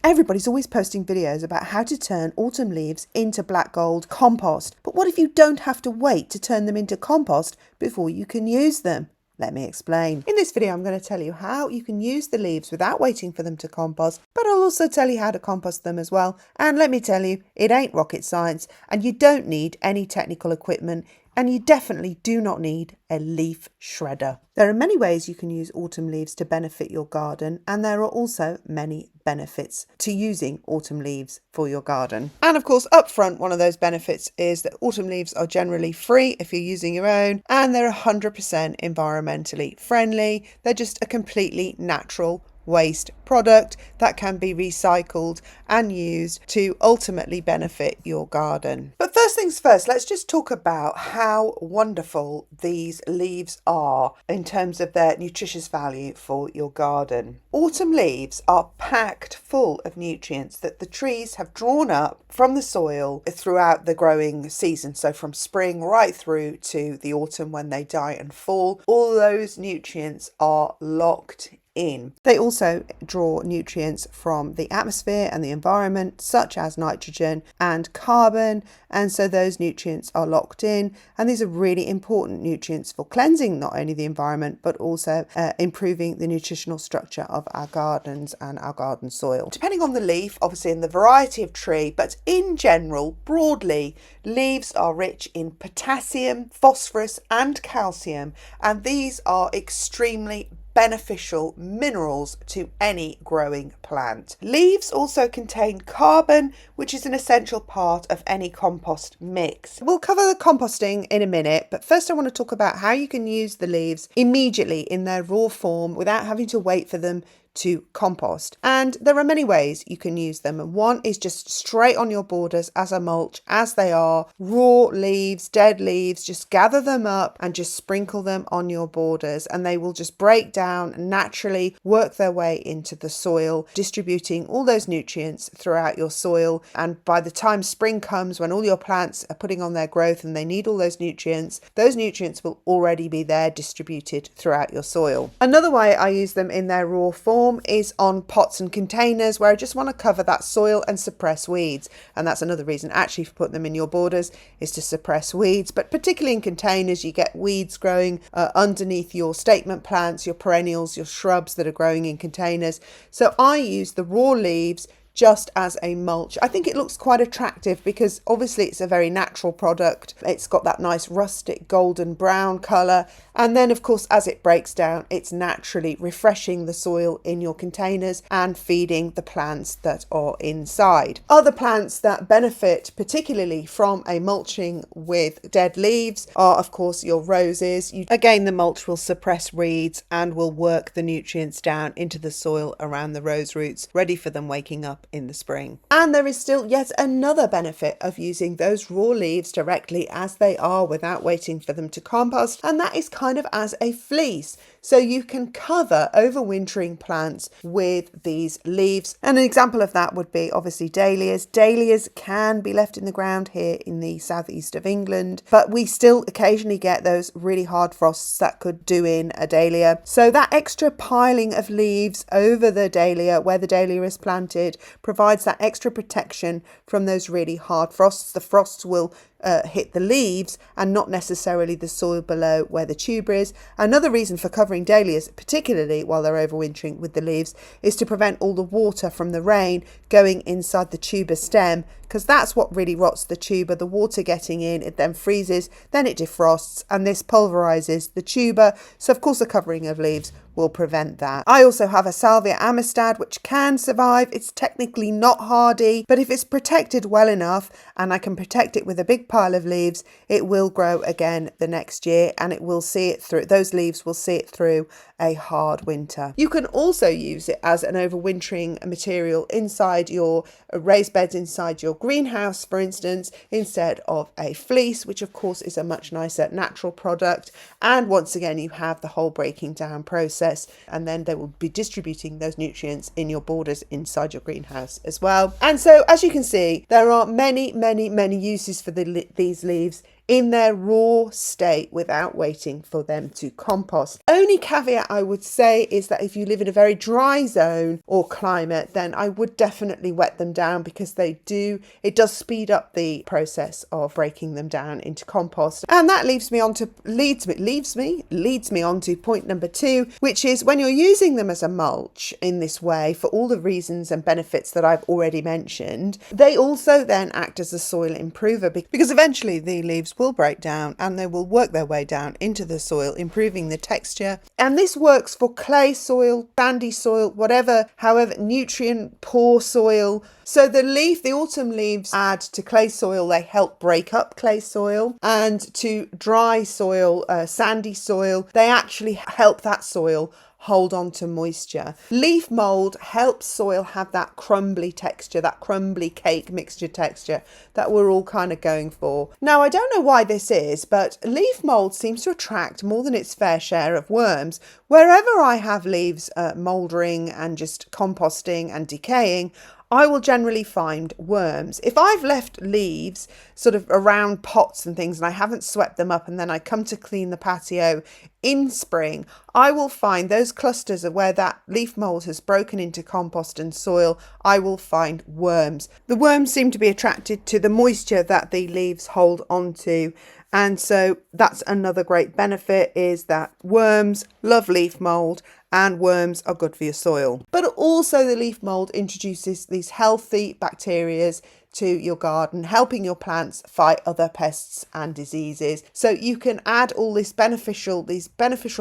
Everybody's always posting videos about how to turn autumn leaves into black gold compost. But what if you don't have to wait to turn them into compost before you can use them? Let me explain. In this video, I'm going to tell you how you can use the leaves without waiting for them to compost, but I'll also tell you how to compost them as well. And let me tell you, it ain't rocket science, and you don't need any technical equipment, and you definitely do not need a leaf shredder. There are many ways you can use autumn leaves to benefit your garden, and there are also many benefits to using autumn leaves for your garden. And of course, up front, one of those benefits is that autumn leaves are generally free if you're using your own, and they're 100% environmentally friendly. They're just a completely natural waste product that can be recycled and used to ultimately benefit your garden. But first things first, let's just talk about how wonderful these leaves are in terms of their nutritious value for your garden. Autumn leaves are packed full of nutrients that the trees have drawn up from the soil throughout the growing season. So from spring right through to the autumn when they die and fall, all those nutrients are locked in. They also draw nutrients from the atmosphere and the environment, such as nitrogen and carbon, and so those nutrients are locked in, and these are really important nutrients for cleansing not only the environment but also improving the nutritional structure of our gardens and our garden soil. Depending on the leaf, obviously, and the variety of tree, but in general, broadly, leaves are rich in potassium, phosphorus and calcium, and these are extremely beneficial minerals to any growing plant. Leaves also contain carbon, which is an essential part of any compost mix. We'll cover the composting in a minute, but first I want to talk about how you can use the leaves immediately in their raw form without having to wait for them to compost. And there are many ways you can use them. And one is just straight on your borders as a mulch, as they are, raw leaves, dead leaves, just gather them up and just sprinkle them on your borders, and they will just break down and naturally work their way into the soil, distributing all those nutrients throughout your soil. And by the time spring comes, when all your plants are putting on their growth and they need all those nutrients will already be there distributed throughout your soil. Another way I use them in their raw form is on pots and containers, where I just want to cover that soil and suppress weeds. And that's another reason actually for putting them in your borders, is to suppress weeds. But particularly in containers, you get weeds growing underneath your statement plants, your perennials, your shrubs that are growing in containers. So I use the raw leaves just as a mulch. I think it looks quite attractive because obviously it's a very natural product. It's got that nice rustic golden brown colour, and then of course as it breaks down, it's naturally refreshing the soil in your containers and feeding the plants that are inside. Other plants that benefit particularly from a mulching with dead leaves are of course your roses. Again, the mulch will suppress weeds and will work the nutrients down into the soil around the rose roots, ready for them waking up in the spring. And there is still yet another benefit of using those raw leaves directly as they are without waiting for them to compost, and that is kind of as a fleece. So you can cover overwintering plants with these leaves. And an example of that would be obviously dahlias. Dahlias can be left in the ground here in the southeast of England, but we still occasionally get those really hard frosts that could do in a dahlia. So that extra piling of leaves over the dahlia where the dahlia is planted provides that extra protection from those really hard frosts. The frosts will hit the leaves and not necessarily the soil below where the tuber is. Another reason for covering dahlias, particularly while they're overwintering with the leaves, is to prevent all the water from the rain going inside the tuber stem, because that's what really rots the tuber. The water getting in, it then freezes, then it defrosts, and this pulverizes the tuber. So of course a covering of leaves will prevent that. I also have a Salvia amistad which can survive. It's technically not hardy, but if it's protected well enough and I can protect it with a big pile of leaves, it will grow again the next year, and it will see it through. Those leaves will see it through a hard winter. You can also use it as an overwintering material inside your raised beds, inside your greenhouse, for instance, instead of a fleece, which of course is a much nicer natural product. And once again, you have the whole breaking down process, and then they will be distributing those nutrients in your borders inside your greenhouse as well. And so as you can see, there are many uses for these leaves in their raw state without waiting for them to compost. Only caveat I would say is that if you live in a very dry zone or climate, then I would definitely wet them down, because it does speed up the process of breaking them down into compost. And that leads me on to point number 2, which is when you're using them as a mulch in this way, for all the reasons and benefits that I've already mentioned, they also then act as a soil improver, because eventually the leaves will break down and they will work their way down into the soil, improving the texture. And this works for clay soil, sandy soil, however nutrient poor soil. So the autumn leaves add to clay soil, they help break up clay soil, and to dry soil, sandy soil, they actually help that soil hold on to moisture. Leaf mold helps soil have that crumbly texture, that crumbly cake mixture texture that we're all kind of going for. Now, I don't know why this is, but leaf mold seems to attract more than its fair share of worms. Wherever I have leaves mouldering and just composting and decaying, I will generally find worms. If I've left leaves sort of around pots and things and I haven't swept them up, and then I come to clean the patio in spring, I will find those clusters of where that leaf mold has broken into compost and soil, I will find worms. The worms seem to be attracted to the moisture that the leaves hold onto. And so that's another great benefit, is that worms love leaf mold, and worms are good for your soil. But also the leaf mold introduces these healthy bacteria to your garden, helping your plants fight other pests and diseases. So you can add all these beneficial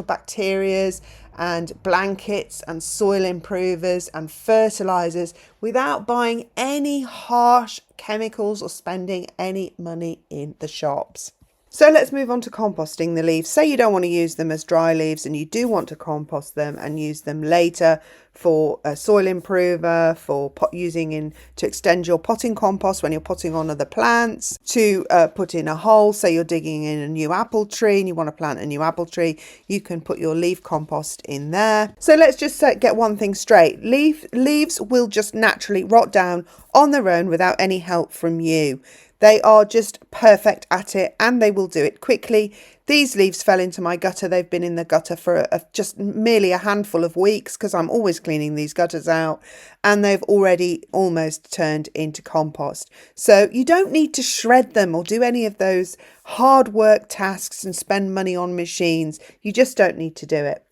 bacteria and blankets and soil improvers and fertilizers without buying any harsh chemicals or spending any money in the shops. So let's move on to composting the leaves. Say you don't want to use them as dry leaves and you do want to compost them and use them later for a soil improver, for to extend your potting compost when you're potting on other plants, to put in a hole. Say you're digging in a new apple tree and you want to plant a new apple tree, you can put your leaf compost in there. So let's just get one thing straight. Leaves will just naturally rot down on their own without any help from you. They are just perfect at it, and they will do it quickly. These leaves fell into my gutter. They've been in the gutter for just merely a handful of weeks, because I'm always cleaning these gutters out, and they've already almost turned into compost. So you don't need to shred them or do any of those hard work tasks and spend money on machines. You just don't need to do it.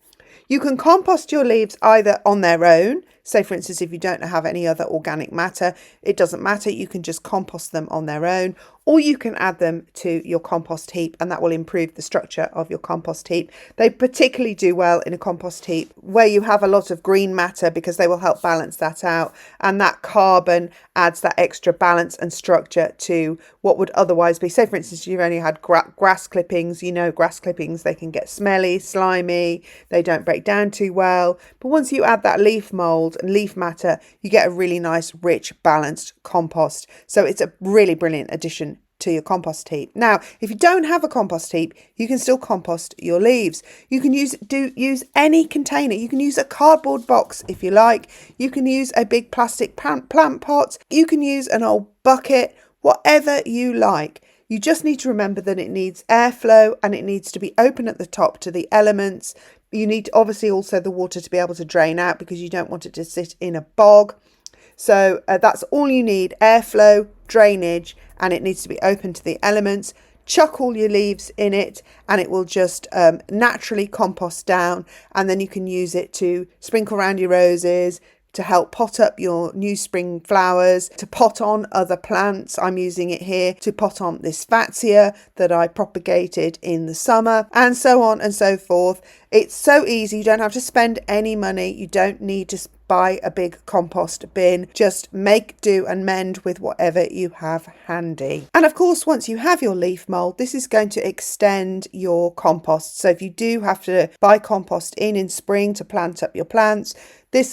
You can compost your leaves either on their own. Say, for instance, if you don't have any other organic matter, it doesn't matter. You can just compost them on their own, or you can add them to your compost heap, and that will improve the structure of your compost heap. They particularly do well in a compost heap where you have a lot of green matter, because they will help balance that out, and that carbon adds that extra balance and structure to what would otherwise be. Say, for instance, you've only had grass clippings. Grass clippings, they can get smelly, slimy, they don't break down too well. But once you add that leaf mold and leaf matter, you get a really nice, rich, balanced compost. So it's a really brilliant addition to your compost heap. Now, if you don't have a compost heap, you can still compost your leaves. You can use any container. You can use a cardboard box if you like. You can use a big plastic plant pot. You can use an old bucket, whatever you like. You just need to remember that it needs airflow, and it needs to be open at the top to the elements. You need obviously also the water to be able to drain out, because you don't want it to sit in a bog. So that's all you need: airflow, drainage, and it needs to be open to the elements. Chuck all your leaves in it, and it will just naturally compost down, and then you can use it to sprinkle around your roses, to help pot up your new spring flowers, to pot on other plants. I'm using it here to pot on this Fatsia that I propagated in the summer, and so on and so forth. It's so easy. You don't have to spend any money. You don't need to buy a big compost bin. Just make do and mend with whatever you have handy. And of course, once you have your leaf mold, this is going to extend your compost. So if you do have to buy compost in spring to plant up your plants,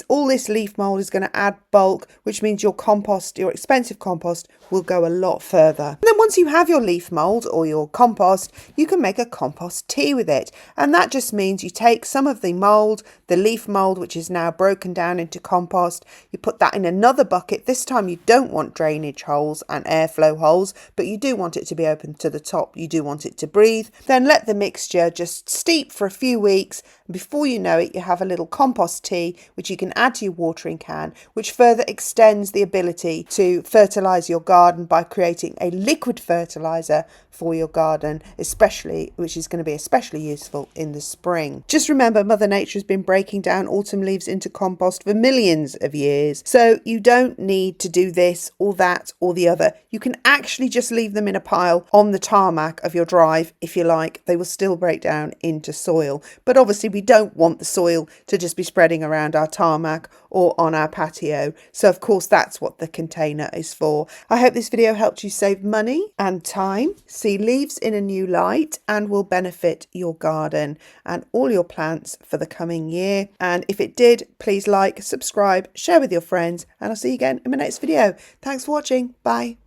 All this leaf mold is going to add bulk, which means your compost, your expensive compost, will go a lot further. And then once you have your leaf mold or your compost, you can make a compost tea with it. And that just means you take some of the mold, the leaf mold, which is now broken down into compost, you put that in another bucket. This time you don't want drainage holes and airflow holes, but you do want it to be open to the top. You do want it to breathe. Then let the mixture just steep for a few weeks. And before you know it, you have a little compost tea, which you can add to your watering can, which further extends the ability to fertilise your garden by creating a liquid fertiliser for your garden, which is going to be especially useful in the spring. Just remember, Mother Nature has been breaking down autumn leaves into compost for millions of years. So you don't need to do this or that or the other. You can actually just leave them in a pile on the tarmac of your drive if you like. They will still break down into soil. But obviously we don't want the soil to just be spreading around our tarmac or on our patio. So of course that's what the container is for. I hope this video helped you save money and time, see leaves in a new light, and will benefit your garden and all your plants for the coming year. And if it did, please like, subscribe, share with your friends, and I'll see you again in my next video. Thanks for watching. Bye.